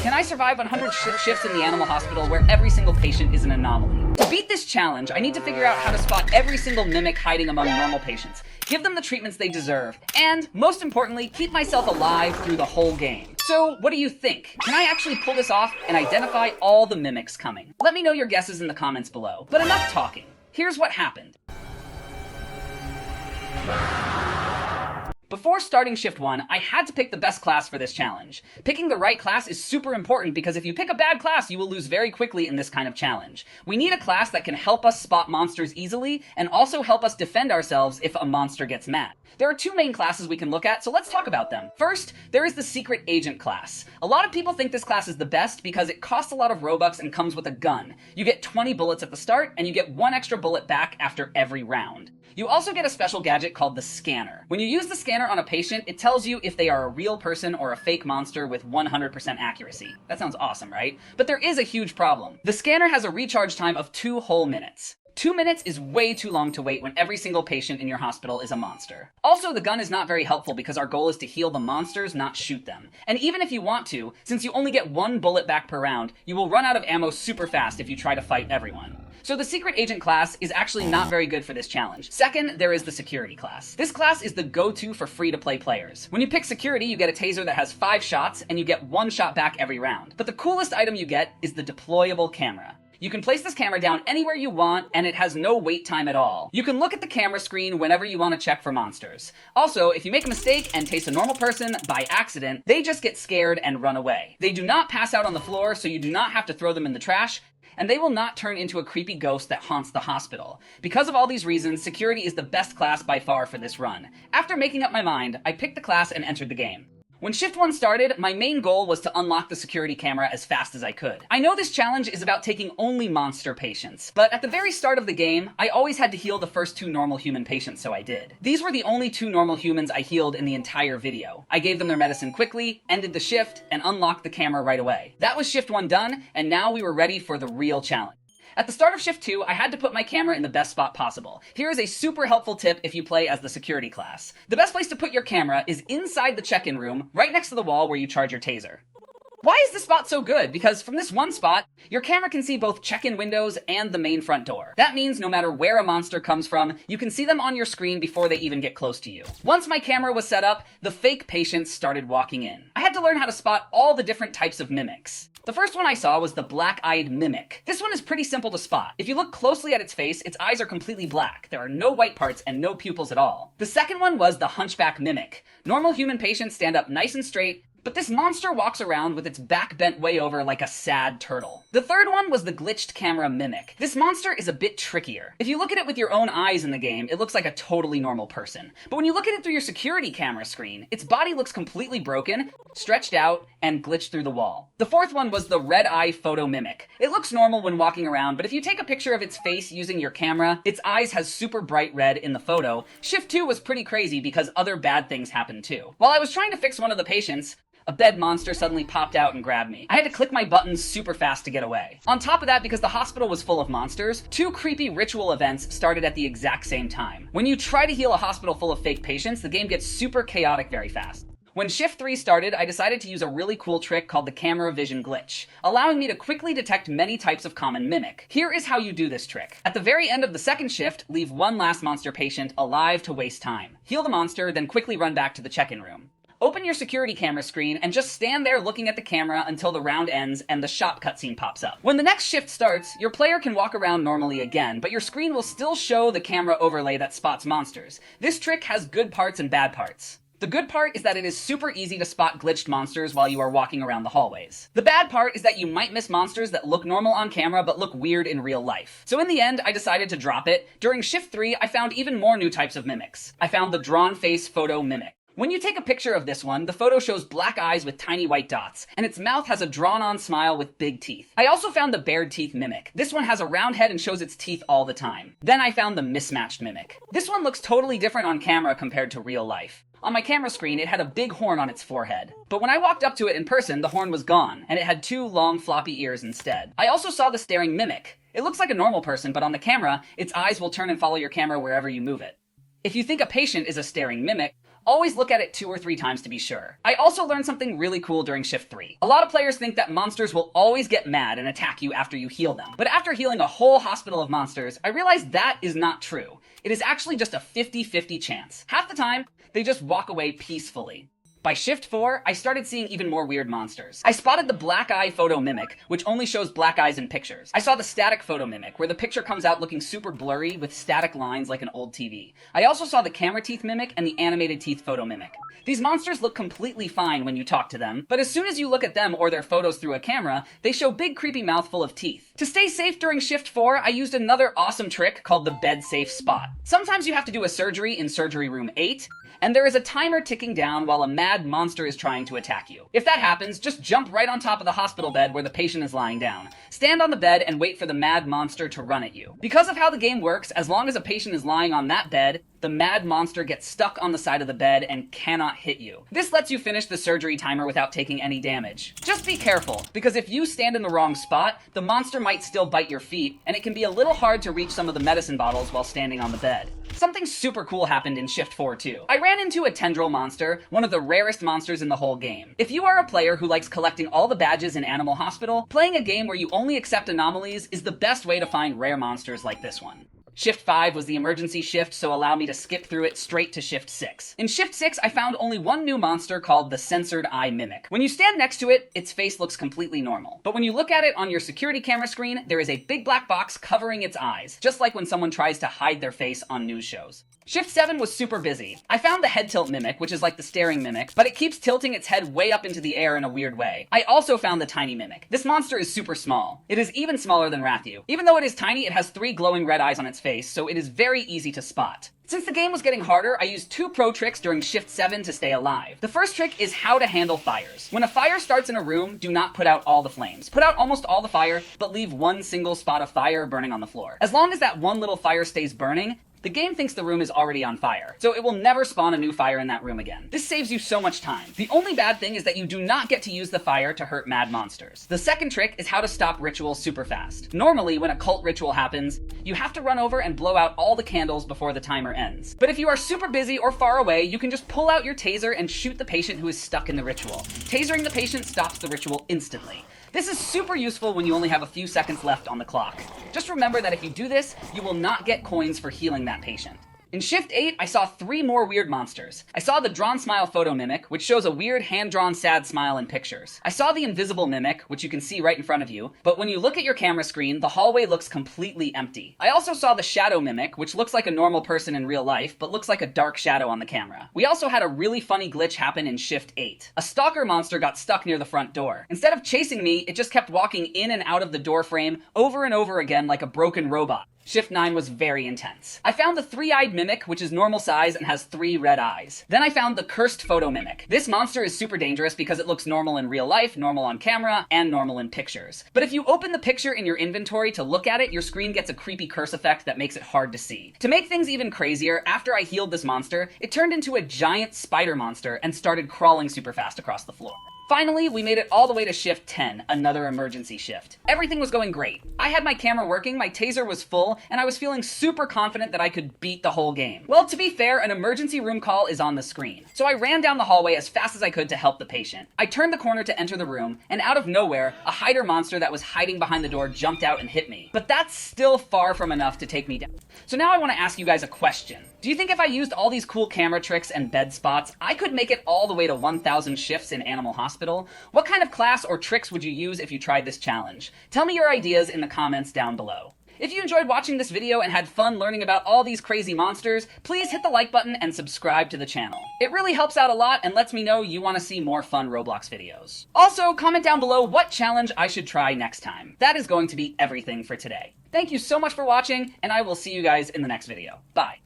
Can I survive 100 shifts in the animal hospital where every single patient is an anomaly? To beat this challenge, I need to figure out how to spot every single mimic hiding among normal patients, give them the treatments they deserve, and, most importantly, keep myself alive through the whole game. So, what do you think? Can I actually pull this off and identify all the mimics coming? Let me know your guesses in the comments below. But enough talking. Here's what happened. Before starting Shift 1, I had to pick the best class for this challenge. Picking the right class is super important because if you pick a bad class, you will lose very quickly in this kind of challenge. We need a class that can help us spot monsters easily and also help us defend ourselves if a monster gets mad. There are two main classes we can look at, so let's talk about them. First, there is the Secret Agent class. A lot of people think this class is the best because it costs a lot of Robux and comes with a gun. You get 20 bullets at the start, and you get 1 extra bullet back after every round. You also get a special gadget called the Scanner. When you use the scanner on a patient, it tells you if they are a real person or a fake monster with 100% accuracy. That sounds awesome, right? But there is a huge problem. The scanner has a recharge time of 2 whole minutes. 2 minutes is way too long to wait when every single patient in your hospital is a monster. Also, the gun is not very helpful because our goal is to heal the monsters, not shoot them. And even if you want to, since you only get 1 bullet back per round, you will run out of ammo super fast if you try to fight everyone. So the Secret Agent class is actually not very good for this challenge. Second, there is the Security class. This class is the go-to for free-to-play players. When you pick Security, you get a taser that has 5 shots, and you get 1 shot back every round. But the coolest item you get is the deployable camera. You can place this camera down anywhere you want, and it has no wait time at all. You can look at the camera screen whenever you want to check for monsters. Also, if you make a mistake and taste a normal person by accident, they just get scared and run away. They do not pass out on the floor, so you do not have to throw them in the trash, and they will not turn into a creepy ghost that haunts the hospital. Because of all these reasons, Security is the best class by far for this run. After making up my mind, I picked the class and entered the game. When Shift 1 started, my main goal was to unlock the security camera as fast as I could. I know this challenge is about taking only monster patients, but at the very start of the game, I always had to heal the first 2 normal human patients, so I did. These were the only 2 normal humans I healed in the entire video. I gave them their medicine quickly, ended the shift, and unlocked the camera right away. That was Shift 1 done, and now we were ready for the real challenge. At the start of Shift 2, I had to put my camera in the best spot possible. Here is a super helpful tip if you play as the Security class. The best place to put your camera is inside the check-in room, right next to the wall where you charge your taser. Why is this spot so good? Because from this one spot, your camera can see both check-in windows and the main front door. That means no matter where a monster comes from, you can see them on your screen before they even get close to you. Once my camera was set up, the fake patients started walking in. I had to learn how to spot all the different types of mimics. The first one I saw was the black-eyed mimic. This one is pretty simple to spot. If you look closely at its face, its eyes are completely black. There are no white parts and no pupils at all. The second one was the hunchback mimic. Normal human patients stand up nice and straight, but this monster walks around with its back bent way over like a sad turtle. The third one was the glitched camera mimic. This monster is a bit trickier. If you look at it with your own eyes in the game, it looks like a totally normal person. But when you look at it through your security camera screen, its body looks completely broken, stretched out, and glitched through the wall. The fourth one was the red eye photo mimic. It looks normal when walking around, but if you take a picture of its face using your camera, its eyes has super bright red in the photo. Shift 2 was pretty crazy because other bad things happened too. While I was trying to fix one of the patients, a bed monster suddenly popped out and grabbed me. I had to click my buttons super fast to get away. On top of that, because the hospital was full of monsters, 2 creepy ritual events started at the exact same time. When you try to heal a hospital full of fake patients, the game gets super chaotic very fast. When Shift 3 started, I decided to use a really cool trick called the camera vision glitch, allowing me to quickly detect many types of common mimic. Here is how you do this trick. At the very end of the second shift, leave 1 last monster patient alive to waste time. Heal the monster, then quickly run back to the check-in room. Open your security camera screen and just stand there looking at the camera until the round ends and the shop cutscene pops up. When the next shift starts, your player can walk around normally again, but your screen will still show the camera overlay that spots monsters. This trick has good parts and bad parts. The good part is that it is super easy to spot glitched monsters while you are walking around the hallways. The bad part is that you might miss monsters that look normal on camera but look weird in real life. So in the end, I decided to drop it. During Shift 3, I found even more new types of mimics. I found the drawn face photo mimic. When you take a picture of this one, the photo shows black eyes with tiny white dots, and its mouth has a drawn-on smile with big teeth. I also found the bared teeth mimic. This one has a round head and shows its teeth all the time. Then I found the mismatched mimic. This one looks totally different on camera compared to real life. On my camera screen, it had a big horn on its forehead. But when I walked up to it in person, the horn was gone, and it had 2 long floppy ears instead. I also saw the staring mimic. It looks like a normal person, but on the camera, its eyes will turn and follow your camera wherever you move it. If you think a patient is a staring mimic, Always look at it 2 or 3 times to be sure. I also learned something really cool during Shift 3. A lot of players think that monsters will always get mad and attack you after you heal them. But after healing a whole hospital of monsters, I realized that is not true. It is actually just a 50-50 chance. Half the time, they just walk away peacefully. By Shift 4, I started seeing even more weird monsters. I spotted the black eye photo mimic, which only shows black eyes in pictures. I saw the static photo mimic, where the picture comes out looking super blurry with static lines like an old TV. I also saw the camera teeth mimic and the animated teeth photo mimic. These monsters look completely fine when you talk to them, but as soon as you look at them or their photos through a camera, they show big creepy mouthful of teeth. To stay safe during Shift 4, I used another awesome trick called the bed safe spot. Sometimes you have to do a surgery in surgery room 8, and there is a timer ticking down while a mad monster is trying to attack you. If that happens, just jump right on top of the hospital bed where the patient is lying down. Stand on the bed and wait for the mad monster to run at you. Because of how the game works, as long as a patient is lying on that bed, the mad monster gets stuck on the side of the bed and cannot hit you. This lets you finish the surgery timer without taking any damage. Just be careful, because if you stand in the wrong spot, the monster might still bite your feet, and it can be a little hard to reach some of the medicine bottles while standing on the bed. Something super cool happened in Shift 4 too. I ran into a Tendril monster, one of the rarest monsters in the whole game. If you are a player who likes collecting all the badges in Animal Hospital, playing a game where you only accept anomalies is the best way to find rare monsters like this one. Shift 5 was the emergency shift, so allow me to skip through it straight to Shift 6. In Shift 6, I found only one new monster called the Censored Eye Mimic. When you stand next to it, its face looks completely normal. But when you look at it on your security camera screen, there is a big black box covering its eyes, just like when someone tries to hide their face on news shows. Shift 7 was super busy. I found the head tilt mimic, which is like the staring mimic, but it keeps tilting its head way up into the air in a weird way. I also found the tiny mimic. This monster is super small. It is even smaller than Rathu. Even though it is tiny, it has 3 glowing red eyes on its face, so it is very easy to spot. Since the game was getting harder, I used 2 pro tricks during Shift 7 to stay alive. The first trick is how to handle fires. When a fire starts in a room, do not put out all the flames. Put out almost all the fire, but leave one single spot of fire burning on the floor. As long as that one little fire stays burning, the game thinks the room is already on fire, so it will never spawn a new fire in that room again. This saves you so much time. The only bad thing is that you do not get to use the fire to hurt mad monsters. The second trick is how to stop rituals super fast. Normally, when a cult ritual happens, you have to run over and blow out all the candles before the timer ends. But if you are super busy or far away, you can just pull out your taser and shoot the patient who is stuck in the ritual. Tasering the patient stops the ritual instantly. This is super useful when you only have a few seconds left on the clock. Just remember that if you do this, you will not get coins for healing that patient. In Shift 8, I saw 3 more weird monsters. I saw the Drawn Smile Photo Mimic, which shows a weird hand-drawn sad smile in pictures. I saw the Invisible Mimic, which you can see right in front of you, but when you look at your camera screen, the hallway looks completely empty. I also saw the Shadow Mimic, which looks like a normal person in real life, but looks like a dark shadow on the camera. We also had a really funny glitch happen in Shift 8. A Stalker monster got stuck near the front door. Instead of chasing me, it just kept walking in and out of the door frame over and over again like a broken robot. Shift 9 was very intense. I found the 3-eyed mimic, which is normal size and has 3 red eyes. Then I found the cursed photo mimic. This monster is super dangerous because it looks normal in real life, normal on camera, and normal in pictures. But if you open the picture in your inventory to look at it, your screen gets a creepy curse effect that makes it hard to see. To make things even crazier, after I healed this monster, it turned into a giant spider monster and started crawling super fast across the floor. Finally, we made it all the way to Shift 10, another emergency shift. Everything was going great. I had my camera working, my taser was full, and I was feeling super confident that I could beat the whole game. Well, to be fair, an emergency room call is on the screen. So I ran down the hallway as fast as I could to help the patient. I turned the corner to enter the room, and out of nowhere, a hider monster that was hiding behind the door jumped out and hit me. But that's still far from enough to take me down. So now I want to ask you guys a question. Do you think if I used all these cool camera tricks and bed spots, I could make it all the way to 1,000 shifts in Animal Hospital? What kind of class or tricks would you use if you tried this challenge? Tell me your ideas in the comments down below. If you enjoyed watching this video and had fun learning about all these crazy monsters, please hit the like button and subscribe to the channel. It really helps out a lot and lets me know you want to see more fun Roblox videos. Also, comment down below what challenge I should try next time. That is going to be everything for today. Thank you so much for watching, and I will see you guys in the next video. Bye.